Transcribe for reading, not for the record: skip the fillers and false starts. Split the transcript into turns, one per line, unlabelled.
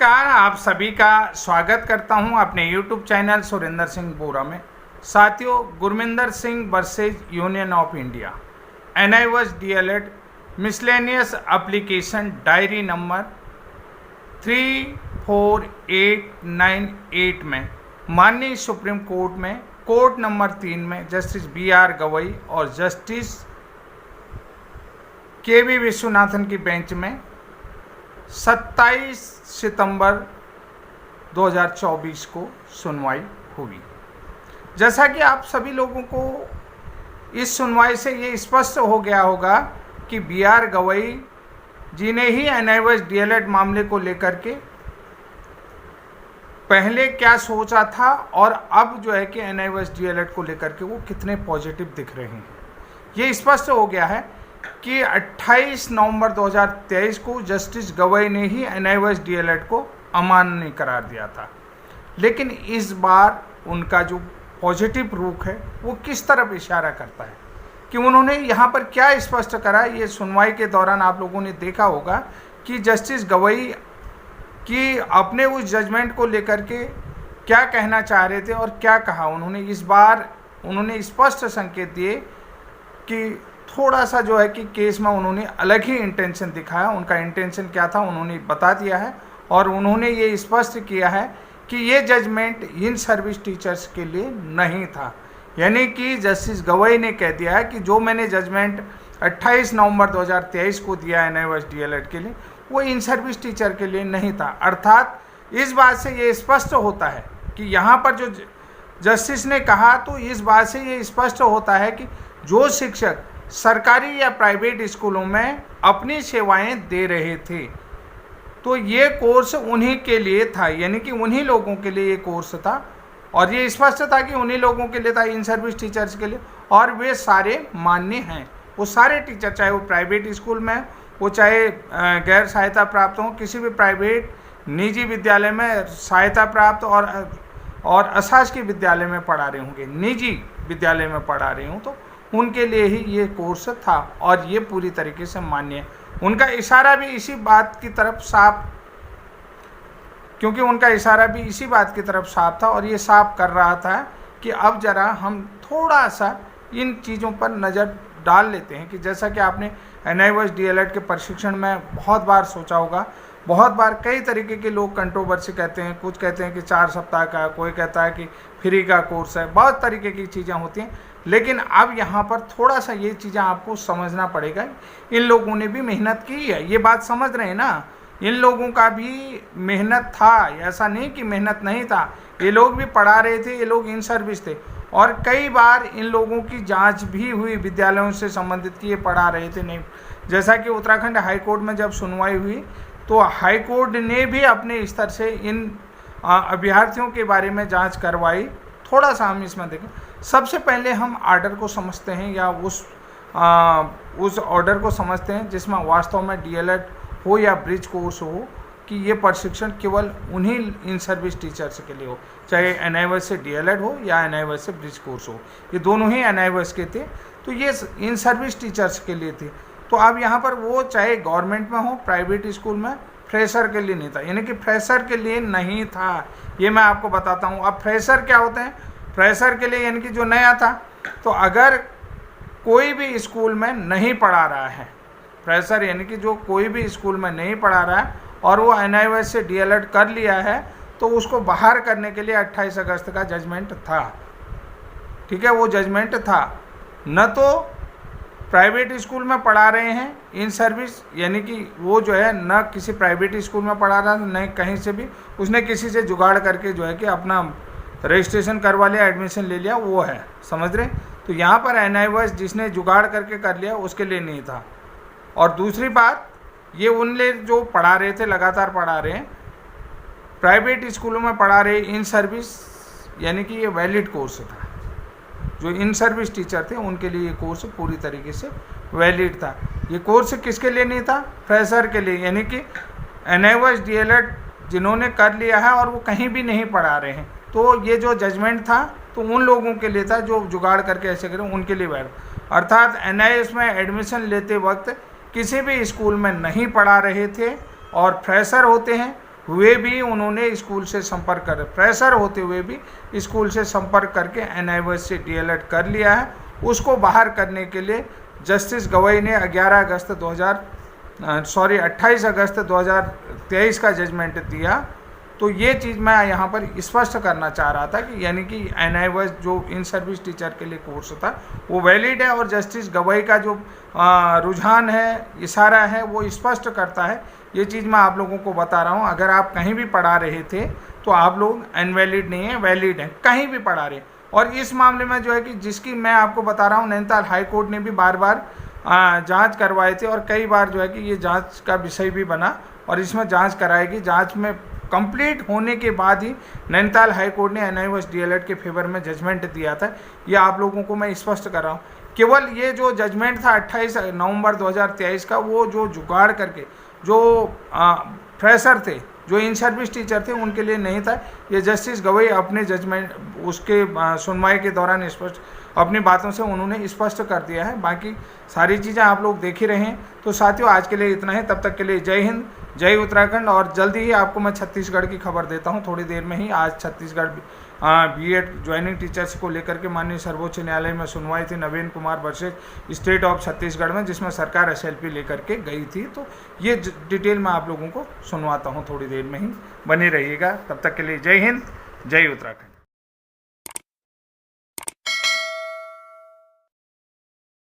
नमस्कार, आप सभी का स्वागत करता हूं अपने YouTube चैनल सुरेंद्र सिंह बोरा में। साथियों, Gurminder Singh versus union of India NIVS DLED miscellaneous application diary number 34898 में माननीय सुप्रीम कोर्ट में कोर्ट नंबर 3 में जस्टिस BR गवई और जस्टिस KB विश्वनाथन की बेंच में 27 सितंबर 2024 को सुनवाई हुई। जैसा कि आप सभी लोगों को इस सुनवाई से ये स्पष्ट हो गया होगा कि BR गवई जी ने ही NIVS DLED मामले को लेकर के पहले क्या सोचा था और अब जो है कि NIVS DLED को लेकर के वो कितने पॉजिटिव दिख रहे हैं। ये स्पष्ट हो गया है कि 28 नवंबर 2023 को जस्टिस गवई ने ही NIVS DLED को अमान्य करार दिया था, लेकिन इस बार उनका जो पॉजिटिव रुख है वो किस तरफ इशारा करता है कि उन्होंने यहाँ पर क्या स्पष्ट करा। ये सुनवाई के दौरान आप लोगों ने देखा होगा कि जस्टिस गवई की अपने उस जजमेंट को लेकर के क्या कहना चाह रहे थे और क्या कहा उन्होंने। इस बार उन्होंने स्पष्ट संकेत दिए कि थोड़ा सा जो है कि केस में उन्होंने अलग ही इंटेंशन दिखाया। उनका इंटेंशन क्या था उन्होंने बता दिया है और उन्होंने ये स्पष्ट किया है कि ये जजमेंट इन सर्विस टीचर्स के लिए नहीं था। यानी कि जस्टिस गवई ने कह दिया है कि जो मैंने जजमेंट 28 नवंबर 2023 को दिया है NIVS DLED के लिए वो इन सर्विस टीचर के लिए नहीं था। अर्थात इस बात से ये स्पष्ट होता है कि यहाँ पर जो जस्टिस ने कहा तो इस बात से ये स्पष्ट होता है कि जो शिक्षक सरकारी या प्राइवेट स्कूलों में अपनी सेवाएं दे रहे थे तो ये कोर्स उन्हीं के लिए था, यानी कि उन्हीं लोगों के लिए ये कोर्स था और ये स्पष्ट था कि उन्हीं लोगों के लिए था, इन सर्विस टीचर्स के लिए, और वे सारे मान्य हैं। वो सारे टीचर, चाहे वो प्राइवेट स्कूल में वो चाहे गैर सहायता प्राप्त हो, किसी भी प्राइवेट निजी विद्यालय में सहायता प्राप्त और अशासकीय विद्यालय में पढ़ा रहे होंगे, निजी विद्यालय में पढ़ा रहे हों, तो उनके लिए ही ये कोर्स था और ये पूरी तरीके से मान्य है। उनका इशारा भी इसी बात की तरफ साफ, क्योंकि उनका इशारा भी इसी बात की तरफ साफ था और ये साफ कर रहा था कि अब ज़रा हम थोड़ा सा इन चीज़ों पर नज़र डाल लेते हैं कि जैसा कि आपने NIVS DLED के प्रशिक्षण में बहुत बार सोचा होगा, बहुत बार कई तरीके के लोग कंट्रोवर्सी कहते हैं, कुछ कहते हैं कि 4 सप्ताह का, कोई कहता है कि फ्री का कोर्स है, बहुत तरीके की चीज़ें होती हैं। लेकिन अब यहाँ पर थोड़ा सा ये चीज़ें आपको समझना पड़ेगा। इन लोगों ने भी मेहनत की है, ये बात समझ रहे हैं ना, इन लोगों का भी मेहनत था, ऐसा नहीं कि मेहनत नहीं था। ये लोग भी पढ़ा रहे थे, ये लोग इन सर्विस थे और कई बार इन लोगों की जांच भी हुई विद्यालयों से संबंधित कि ये पढ़ा रहे थे नहीं। जैसा कि उत्तराखंड हाई कोर्ट में जब सुनवाई हुई तो हाई कोर्ट ने भी अपने स्तर से इन अभ्यर्थियों के बारे में जांच करवाई। थोड़ा सा हम इसमें देखें, सबसे पहले हम आर्डर को समझते हैं या उस ऑर्डर को समझते हैं जिसमें वास्तव में DLED हो या ब्रिज कोर्स हो कि ये प्रशिक्षण केवल उन्हीं इन सर्विस टीचर्स के लिए हो, चाहे NIVS से DLED हो या NIVS से ब्रिज कोर्स हो, ये दोनों ही NIVS के थे, तो ये इन सर्विस टीचर्स के लिए थे। तो अब यहाँ पर वो चाहे गवर्नमेंट में हो, प्राइवेट स्कूल में, फ्रेशर के लिए नहीं था, यानी कि फ्रेशर के लिए नहीं था, ये मैं आपको बताता हूँ। अब फ्रेशर क्या होते हैं? फ्रेशर के लिए यानी कि जो नया था, तो अगर कोई भी स्कूल में नहीं पढ़ा रहा है, फ्रेशर यानी कि जो कोई भी स्कूल में नहीं पढ़ा रहा है और वो NIVS से DLED कर लिया है तो उसको बाहर करने के लिए 28 अगस्त का जजमेंट था। ठीक है, वो जजमेंट था। न तो प्राइवेट स्कूल में पढ़ा रहे हैं इन सर्विस, यानी कि वो जो है न किसी प्राइवेट स्कूल में पढ़ा रहा न कहीं से भी उसने किसी से जुगाड़ करके जो है कि अपना रजिस्ट्रेशन करवा लिया, एडमिशन ले लिया, वो है, समझ रहे। तो यहाँ पर NIVS जिसने जुगाड़ करके कर लिया उसके लिए नहीं था। और दूसरी बात, ये उनले जो पढ़ा रहे थे, लगातार पढ़ा रहे हैं, प्राइवेट स्कूलों में पढ़ा रहे इन सर्विस, यानी कि ये वैलिड कोर्स था। जो इन सर्विस टीचर थे उनके लिए ये कोर्स पूरी तरीके से वैलिड था। ये कोर्स किसके लिए नहीं था? फ्रेशर के लिए, यानी कि NIVS DLED जिन्होंने कर लिया है और वो कहीं भी नहीं पढ़ा रहे हैं, तो ये जो जजमेंट था तो उन लोगों के लिए था जो जुगाड़ करके ऐसे करें, उनके लिए वैलिड। अर्थात NIVS में एडमिशन लेते वक्त किसी भी स्कूल में नहीं पढ़ा रहे थे और फ्रेशर होते हैं हुए भी उन्होंने स्कूल से संपर्क कर, फ्रेशर होते हुए भी स्कूल से संपर्क करके NIOS से DLED कर लिया है, उसको बाहर करने के लिए जस्टिस गवई ने 28 अगस्त 2023 का जजमेंट दिया। तो ये चीज़ मैं यहाँ पर स्पष्ट करना चाह रहा था कि यानी कि NIOS जो इन सर्विस टीचर के लिए कोर्स था वो वैलिड है, और जस्टिस गवई का जो रुझान है, इशारा है, वो स्पष्ट करता है। ये चीज़ मैं आप लोगों को बता रहा हूँ। अगर आप कहीं भी पढ़ा रहे थे तो आप लोग इनवैलिड नहीं है, वैलिड है, कहीं भी पढ़ा रहे। और इस मामले में जो है कि जिसकी मैं आपको बता रहा हूँ, नैनीताल हाई कोर्ट ने भी बार बार जांच करवाए थे, और कई बार जो है कि ये जांच का विषय भी बना, और इसमें जांच कराएगी। जांच में कंप्लीट होने के बाद ही नैनीताल हाई कोर्ट ने NIOS DLED के फेवर में जजमेंट दिया था। ये आप लोगों को मैं स्पष्ट कर रहा हूँ। केवल ये जो जजमेंट था 28 नवंबर 2023 का, वो जो जुगाड़ करके जो फ्रेशर थे, जो इन सर्विस टीचर थे, उनके लिए नहीं था। ये जस्टिस गवई अपने जजमेंट उसके सुनवाई के दौरान स्पष्ट अपनी बातों से उन्होंने स्पष्ट कर दिया है। बाकी सारी चीज़ें आप लोग देख ही रहे हैं। तो साथियों, आज के लिए इतना ही। तब तक के लिए जय हिंद, जय उत्तराखंड। और जल्दी ही आपको मैं छत्तीसगढ़ की खबर देता हूं, थोड़ी देर में ही। आज छत्तीसगढ़ BEd ज्वाइनिंग टीचर्स को लेकर के माननीय सर्वोच्च न्यायालय में सुनवाई थी, Naveen Kumar versus state of Chhattisgarh में, जिसमें सरकार SLP लेकर के गई थी। तो ये डिटेल मैं आप लोगों को सुनवाता हूँ थोड़ी देर में ही। बने रहिएगा। तब तक के लिए जय हिंद, जय उत्तराखंड।